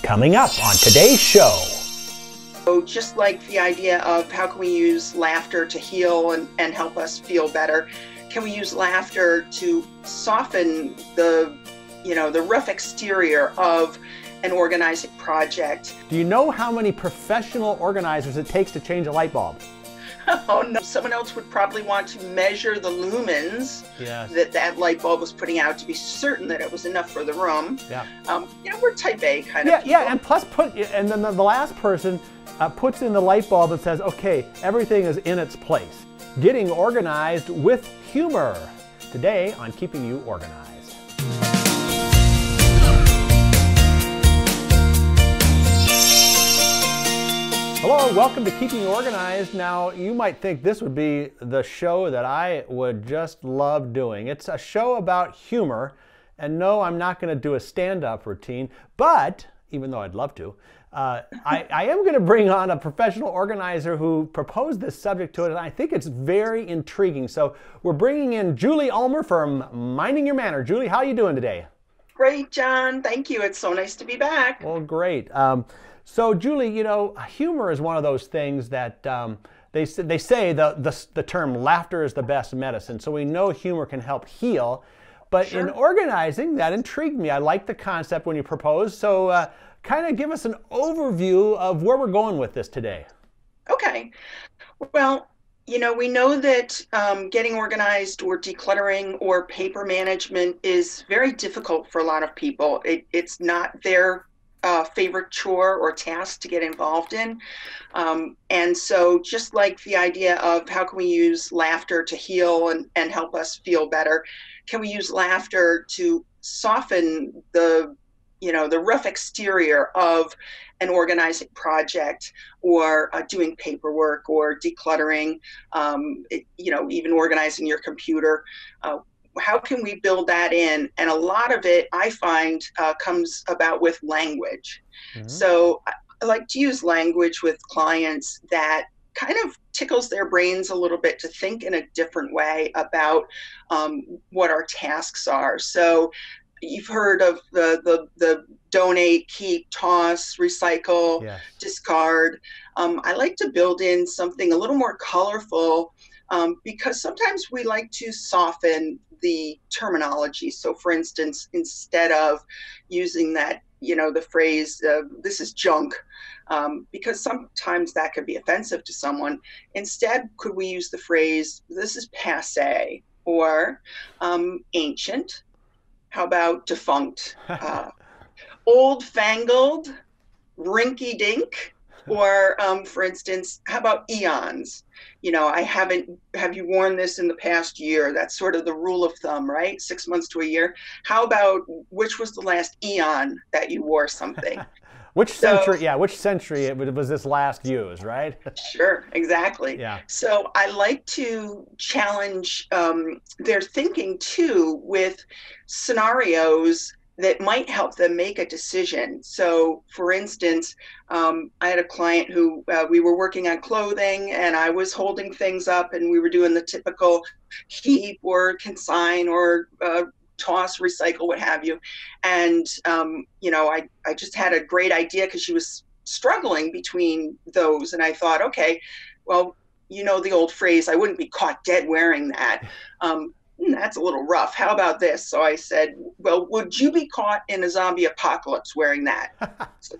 Coming up on today's show. So just like the idea of how can we use laughter to heal and help us feel better, can we use laughter to soften the rough exterior of an organizing project? Do you know how many professional organizers it takes to change a light bulb? Oh no, someone else would probably want to measure the lumens that light bulb was putting out to be certain that it was enough for the room. Yeah. We're type A kind of people. Yeah, and plus and then the last person puts in the light bulb and says, okay, everything is in its place. Getting organized with humor. Today on Keeping You Organized. Hello, welcome to Keeping You Organized. Now, you might think this would be the show that I would just love doing. It's a show about humor, and no, I'm not going to do a stand-up routine, but, even though I'd love to, I am going to bring on a professional organizer who proposed this subject to it, and I think it's very intriguing. So we're bringing in Julie Ulmer from Minding Your Manor. Julie, how are you doing today? Great, John. Thank you. It's so nice to be back. Well, great. So Julie, you know, humor is one of those things that they say the term laughter is the best medicine. So we know humor can help heal. But in organizing, that intrigued me. I like the concept when you proposed. So kind of give us an overview of where we're going with this today. Okay. Well, you know, we know that getting organized or decluttering or paper management is very difficult for a lot of people. It's not their favorite chore or task to get involved in. And so just like the idea of how can we use laughter to heal and help us feel better, can we use laughter to soften the rough exterior of an organizing project or doing paperwork or decluttering, even organizing your computer. How can we build that in? And a lot of it, I find, comes about with language. Mm-hmm. So I like to use language with clients that kind of tickles their brains a little bit to think in a different way about what our tasks are. So you've heard of the donate, keep, toss, recycle, discard. I like to build in something a little more colorful because sometimes we like to soften the terminology. So for instance, instead of using that, the phrase, this is junk, because sometimes that could be offensive to someone. Instead, could we use the phrase, this is passé, or ancient? How about defunct? Old-fangled, rinky-dink, or for instance, how about eons? Have you worn this in the past year? That's sort of the rule of thumb, right? 6 months to a year. How about which was the last eon that you wore something? Which century was this last used, right? Sure, exactly. Yeah. So I like to challenge their thinking too with scenarios that might help them make a decision. So for instance, I had a client who we were working on clothing and I was holding things up and we were doing the typical keep or consign or toss, recycle, what have you. And, I just had a great idea because she was struggling between those. And I thought, okay, well, the old phrase, I wouldn't be caught dead wearing that. That's a little rough. How about this? So I said, well, would you be caught in a zombie apocalypse wearing that? So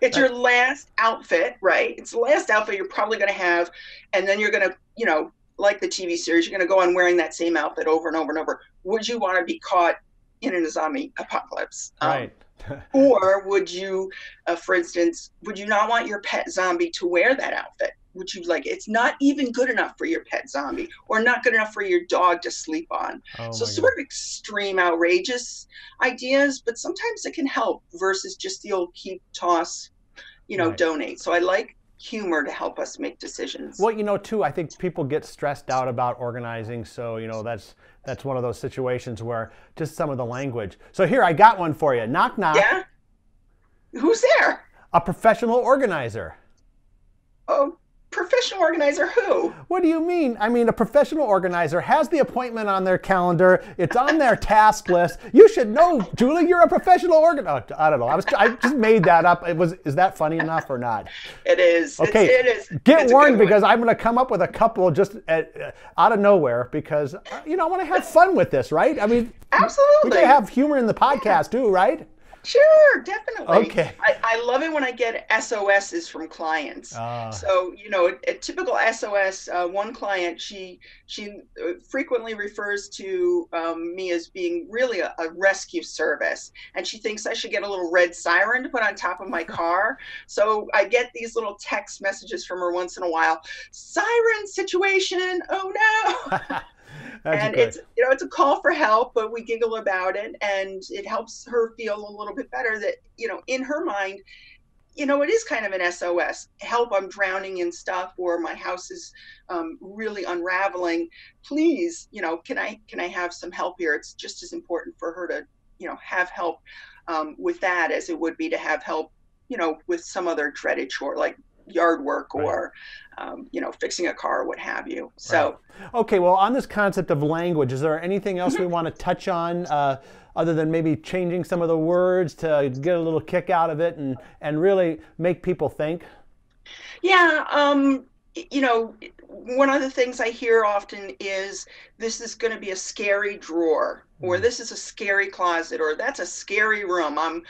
it's your last outfit, right? It's the last outfit you're probably going to have. And then you're going to, like the TV series, you're going to go on wearing that same outfit over and over and over. Would you want to be caught in a zombie apocalypse? Right. Or would you, for instance, would you not want your pet zombie to wear that outfit? Would you it's not even good enough for your pet zombie or not good enough for your dog to sleep on. So sort of extreme, outrageous ideas, but sometimes it can help versus just the old keep, toss, donate. So I like humor to help us make decisions. Well, too, I think people get stressed out about organizing. So, that's one of those situations where just some of the language. So here, I got one for you. Knock, knock. Yeah? Who's there? A professional organizer. Oh, Professional organizer who? What do you mean? I mean, a professional organizer has the appointment on their calendar. It's on their task list. You should know, Julie, you're a professional organizer. I don't know. I just made that up. Is that funny enough or not? It is. Okay. It is. Get warned, because I'm going to come up with a couple just out of nowhere, because, I want to have fun with this, right? I mean, absolutely. We can have humor in the podcast too, right? Sure, definitely. Okay. I love it when I get SOSs from clients. So, a typical SOS, one client, she frequently refers to me as being really a rescue service. And she thinks I should get a little red siren to put on top of my car. So I get these little text messages from her once in a while. Siren situation. Oh, no. And it's a call for help, but we giggle about it, and it helps her feel a little bit better that, in her mind, it is kind of an SOS. Help, I'm drowning in stuff, or my house is really unraveling. Please, can I have some help here? It's just as important for her to, have help with that as it would be to have help, with some other dreaded chore like yard work or fixing a car or what have you. So okay, well, on this concept of language, is there anything else we want to touch on other than maybe changing some of the words to get a little kick out of it and really make people think? Yeah, one of the things I hear often is, this is going to be a scary drawer, or this is a scary closet, or that's a scary room.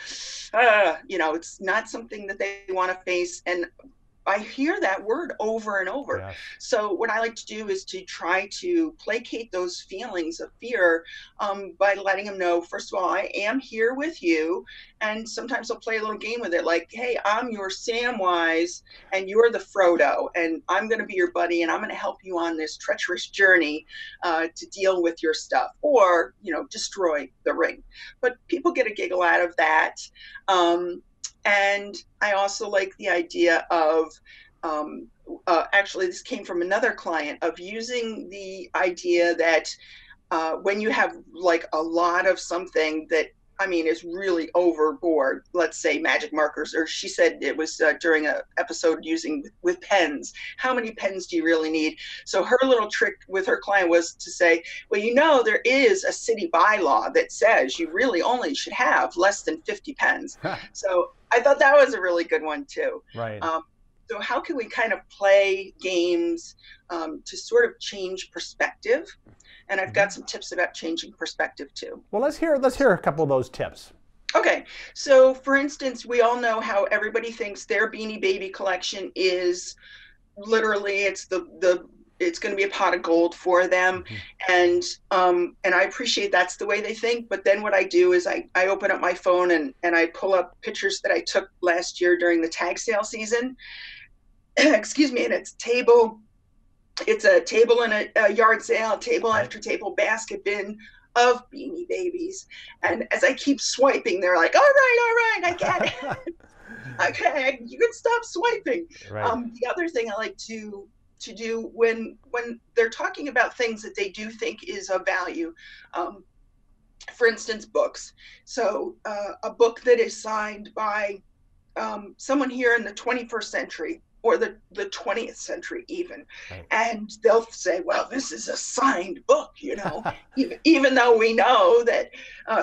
It's not something that they want to face. And I hear that word over and over. Yes. So what I like to do is to try to placate those feelings of fear by letting them know, first of all, I am here with you. And sometimes I'll play a little game with it, like, hey, I'm your Samwise and you're the Frodo, and I'm going to be your buddy, and I'm going to help you on this treacherous journey to deal with your stuff, or, destroy the ring. But people get a giggle out of that. And I also like the idea of, actually, this came from another client, of using the idea that when you have like a lot of something that, is really overboard, let's say magic markers, or she said it was during an episode using with pens. How many pens do you really need? So her little trick with her client was to say, well, there is a city bylaw that says you really only should have less than 50 pens. So I thought that was a really good one too. Right. So how can we kind of play games to sort of change perspective? And I've got some tips about changing perspective too. Well, let's hear a couple of those tips. Okay, so for instance, we all know how everybody thinks their Beanie Baby collection is literally, it's it's going to be a pot of gold for them. And I appreciate that's the way they think. But then what I do is I open up my phone and I pull up pictures that I took last year during the tag sale season. Excuse me, and it's a table in a yard sale, table after table, basket bin of Beanie Babies. And as I keep swiping, they're like, all right, I get it. Okay, you can stop swiping. Right. The other thing I like to do when they're talking about things that they do think is of value, for instance, books. So a book that is signed by someone here in the 21st century, or the 20th century even. Right. And they'll say, well, this is a signed book, even though we know that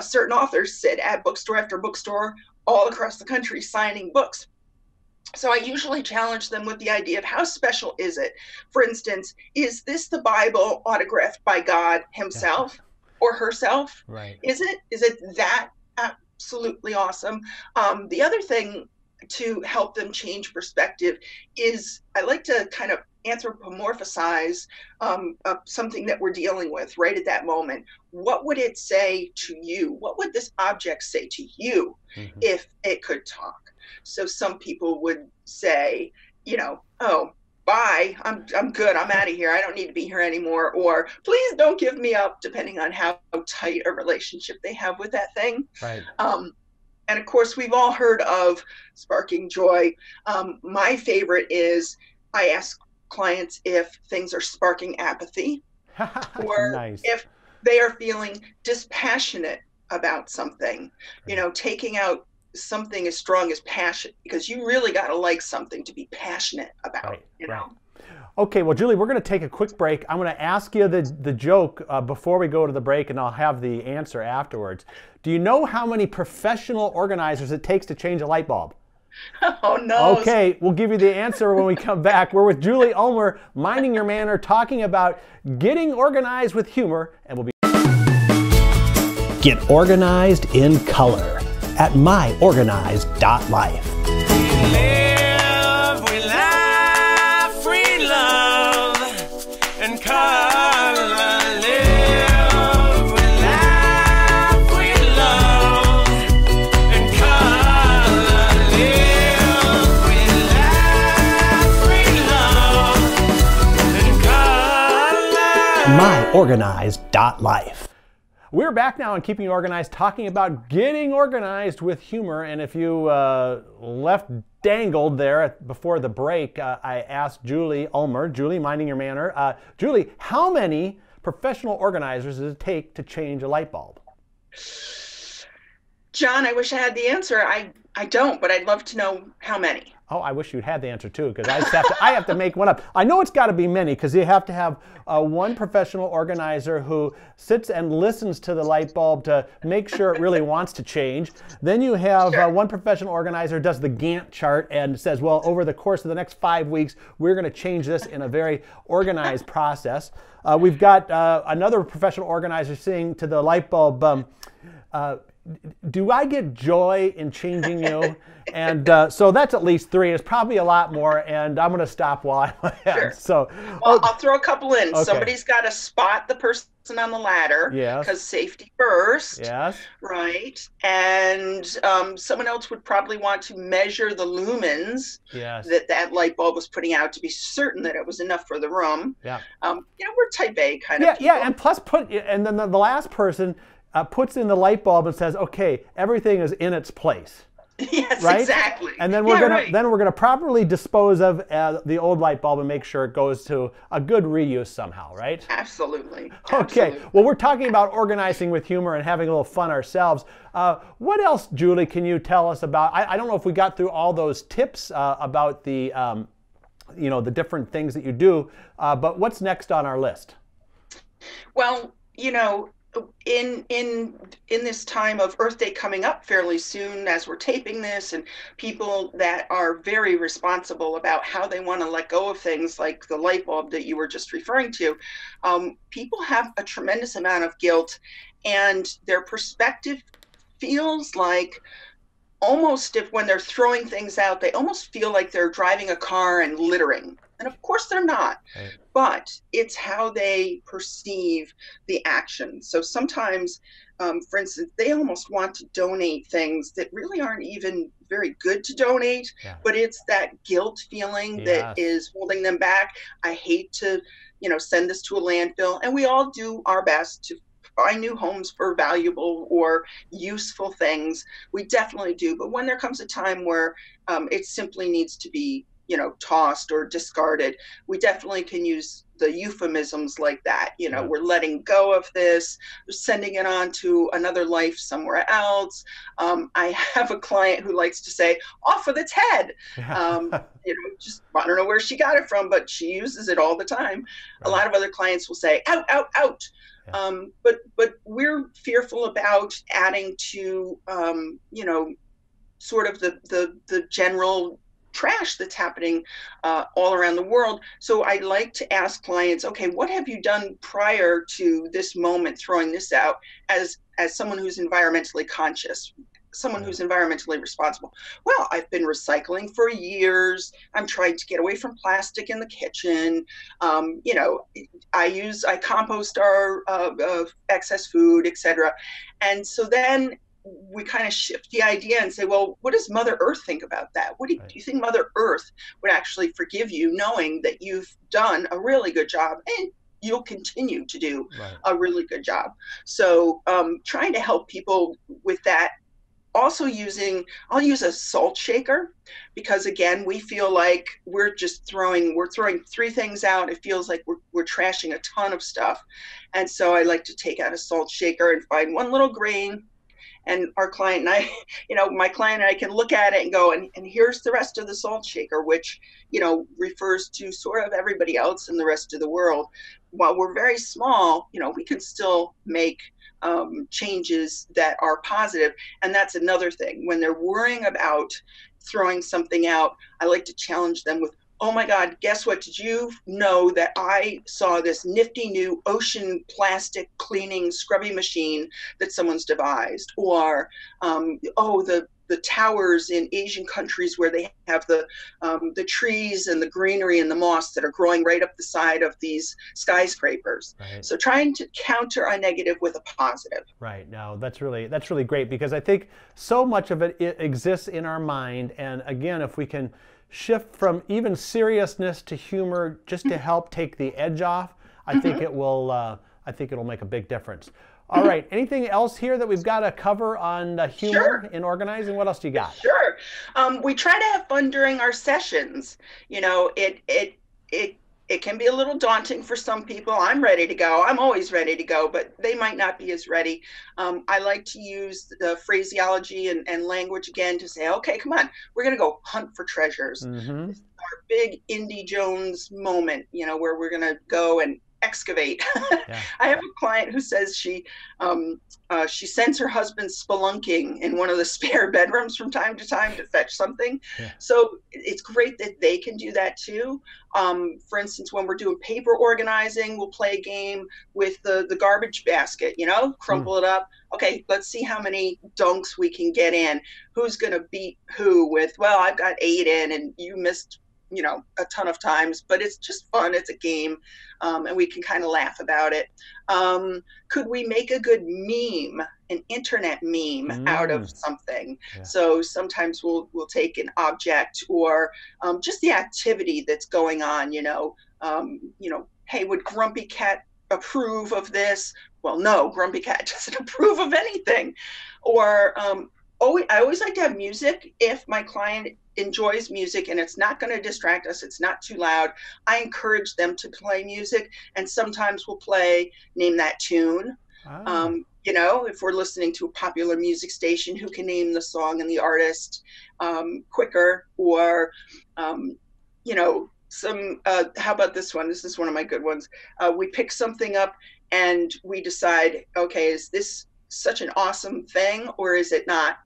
certain authors sit at bookstore after bookstore all across the country signing books. So I usually challenge them with the idea of, how special is it? For instance, is this the Bible autographed by God himself or herself? Right. Is it that absolutely awesome? The other thing to help them change perspective is, I like to kind of anthropomorphize something that we're dealing with right at that moment. What would it say to you? What would this object say to you if it could talk? So some people would say, oh, bye, I'm good, I'm out of here, I don't need to be here anymore, or please don't give me up, depending on how tight a relationship they have with that thing. Right. And of course, we've all heard of sparking joy. My favorite is, I ask clients if things are sparking apathy, or nice. If they are feeling dispassionate about something, taking out something as strong as passion, because you really got to like something to be passionate about, Right. Okay, well, Julie, we're going to take a quick break. I'm going to ask you the joke before we go to the break, and I'll have the answer afterwards. Do you know how many professional organizers it takes to change a light bulb? Oh no. Okay, we'll give you the answer when we come back. We're with Julie Ulmer, Minding Your Manor, talking about getting organized with humor, and we'll be Get organized in color at myorganized.life. Live, we laugh, we love, and color. Live, we laugh, we love, and color. Live, we laugh, we love, and color. myorganized.life. We're back now on Keeping You Organized, talking about getting organized with humor. And if you left dangled there before the break, I asked Julie Ulmer, Julie, Minding Your Manor. Julie, how many professional organizers does it take to change a light bulb? John, I wish I had the answer. I don't, but I'd love to know how many. Oh, I wish you'd had the answer too, because I have to make one up. I know it's got to be many, because you have to have one professional organizer who sits and listens to the light bulb to make sure it really wants to change. Then you have one professional organizer who does the Gantt chart and says, well, over the course of the next 5 weeks, we're going to change this in a very organized process. We've got another professional organizer saying to the light bulb, do I get joy in changing you? And so that's at least 3. It's probably a lot more, and I'm going to stop while I'm ahead. Sure. So, well, I'll throw a couple in. Okay. Somebody's got to spot the person on the ladder, yes, because safety first, yes, right? And someone else would probably want to measure the lumens, yes, that light bulb was putting out to be certain that it was enough for the room. Yeah. We're type A kind of people. Yeah, and plus and then the last person puts in the light bulb and says, okay, everything is in its place. Yes, right? exactly. And then we're gonna properly dispose of the old light bulb and make sure it goes to a good reuse somehow, right? Absolutely. Okay. Absolutely. Well, we're talking about organizing with humor and having a little fun ourselves. What else, Julie, can you tell us about? I don't know if we got through all those tips about the the different things that you do, but what's next on our list? Well, in this time of Earth Day coming up fairly soon, as we're taping this, and people that are very responsible about how they want to let go of things like the light bulb that you were just referring to, people have a tremendous amount of guilt, and their perspective feels like almost, if when they're throwing things out, they almost feel like they're driving a car and littering. And of course they're not, right, but it's how they perceive the action. So sometimes, for instance, they almost want to donate things that really aren't even very good to donate, but it's that guilt feeling that is holding them back. I hate to, send this to a landfill, and we all do our best to find new homes for valuable or useful things. We definitely do. But when there comes a time where it simply needs to be tossed or discarded, we definitely can use the euphemisms like that. We're letting go of this, we're sending it on to another life somewhere else. I have a client who likes to say, off with its head. Just, I don't know where she got it from, but she uses it all the time. Right. A lot of other clients will say, out, out, out. But we're fearful about adding to, sort of the general trash that's happening all around the world. So I like to ask clients, okay, what have you done prior to this moment, throwing this out, as someone who's environmentally conscious, someone who's environmentally responsible? Well, I've been recycling for years. I'm trying to get away from plastic in the kitchen. I compost our excess food, etc. And so then we kind of shift the idea and say, well, what does Mother Earth think about that? What do you think Mother Earth would actually forgive you, knowing that you've done a really good job and you'll continue to do a really good job? So trying to help people with that. Also I'll use a salt shaker, because again, we feel like we're throwing 3 things out. It feels like we're trashing a ton of stuff. And so I like to take out a salt shaker and find one little grain, And our client and I, my client and I can look at it and go, and here's the rest of the salt shaker, which, refers to sort of everybody else in the rest of the world. While we're very small, we can still make changes that are positive. And that's another thing. When they're worrying about throwing something out, I like to challenge them with, oh my God, guess what? Did you know that I saw this nifty new ocean plastic cleaning scrubby machine that someone's devised? Or, the towers in Asian countries where they have the trees and the greenery and the moss that are growing right up the side of these skyscrapers. Right. So trying to counter a negative with a positive. Right. Now that's really great, because I think so much of it exists in our mind. And again, if we can shift from even seriousness to humor just to help take the edge off, I think it will. I think it'll make a big difference. All right. Anything else here that we've got to cover on humor in organizing? What else do you got? Sure. We try to have fun during our sessions. It can be a little daunting for some people. I'm ready to go. I'm always ready to go, but they might not be as ready. I like to use the phraseology and language again to say, okay, come on, we're going to go hunt for treasures. Mm-hmm. This is our big Indy Jones moment, where we're going to go and excavate. Yeah. I have a client who says she sends her husband spelunking in one of the spare bedrooms from time to time to fetch something. Yeah. So it's great that they can do that too. For instance, when we're doing paper organizing, we'll play a game with the garbage basket, crumple it up. Okay, let's see how many dunks we can get in. Who's going to beat who with, well, I've got 8 in and you missed a ton of times, but it's just fun. It's a game, and we can kind of laugh about it. Could we make a good meme, an internet meme out of something? Yeah. So sometimes we'll take an object or just the activity that's going on. Hey, would Grumpy Cat approve of this? Well, no, Grumpy Cat doesn't approve of anything. Or I always like to have music if my client enjoys music and it's not going to distract us, it's not too loud. I encourage them to play music, and sometimes we'll play Name That Tune. If we're listening to a popular music station, who can name the song and the artist quicker? Or how about this one? This is one of my good ones. We pick something up and we decide, okay, is this such an awesome thing or is it not?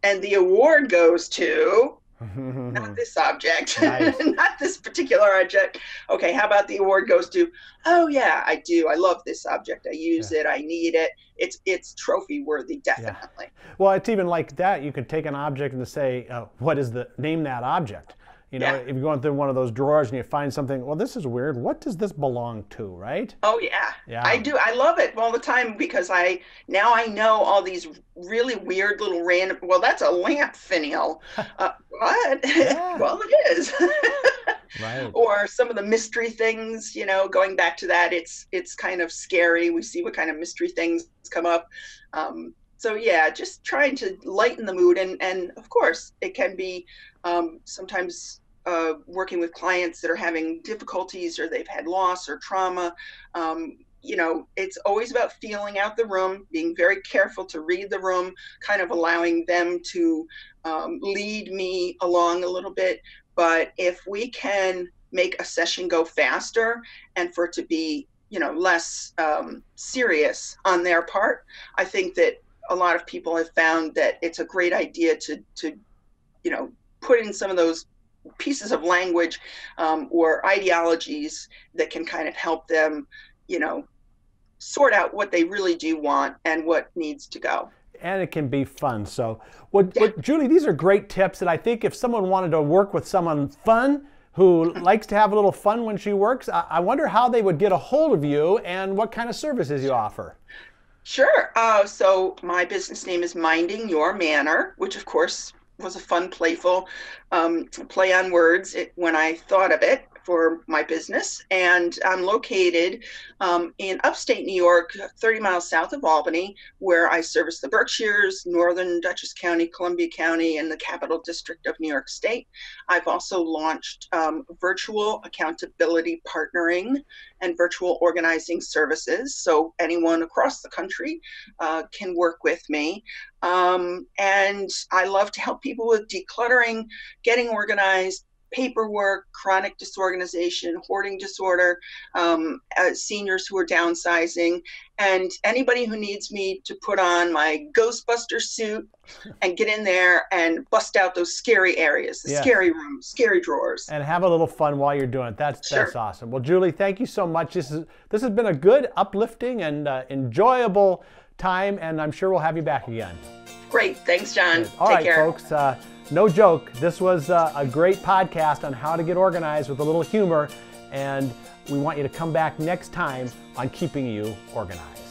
And the award goes to not this object, nice. Not this particular object. Okay, how about the award goes to, oh yeah, I do. I love this object. I use it. I need it. It's trophy worthy, definitely. Yeah. Well, it's even like that. You could take an object and say, what is name that object? If you're going through one of those drawers and you find something, well, this is weird. What does this belong to, right? Oh, yeah. I do. I love it all the time because now I know all these really weird little random, well, that's a lamp finial. What? Yeah. Well, it is. Right. Or some of the mystery things, going back to that, it's kind of scary. We see what kind of mystery things come up. So yeah, just trying to lighten the mood. And of course, it can be sometimes working with clients that are having difficulties or they've had loss or trauma. It's always about feeling out the room, being very careful to read the room, kind of allowing them to lead me along a little bit. But if we can make a session go faster and for it to be, less serious on their part, I think that a lot of people have found that it's a great idea to put in some of those pieces of language or ideologies that can kind of help them, sort out what they really do want and what needs to go. And it can be fun. So, Julie, these are great tips. And I think if someone wanted to work with someone fun, who likes to have a little fun when she works, I wonder how they would get a hold of you and what kind of services you offer. Sure. So my business name is Minding Your Manner, which of course was a fun, playful play on words when I thought of it for my business, and I'm located in upstate New York, 30 miles south of Albany, where I service the Berkshires, Northern Dutchess County, Columbia County, and the Capital District of New York State. I've also launched virtual accountability partnering and virtual organizing services, so anyone across the country can work with me. And I love to help people with decluttering, getting organized, paperwork, chronic disorganization, hoarding disorder, seniors who are downsizing, and anybody who needs me to put on my Ghostbuster suit and get in there and bust out those scary areas, the scary rooms, scary drawers. And have a little fun while you're doing it. That's awesome. Well, Julie, thank you so much. This has been a good, uplifting, and enjoyable time, and I'm sure we'll have you back again. Great. Thanks, John. All Take right, care. folks. No joke. This was a great podcast on how to get organized with a little humor, and we want you to come back next time on Keeping You Organized.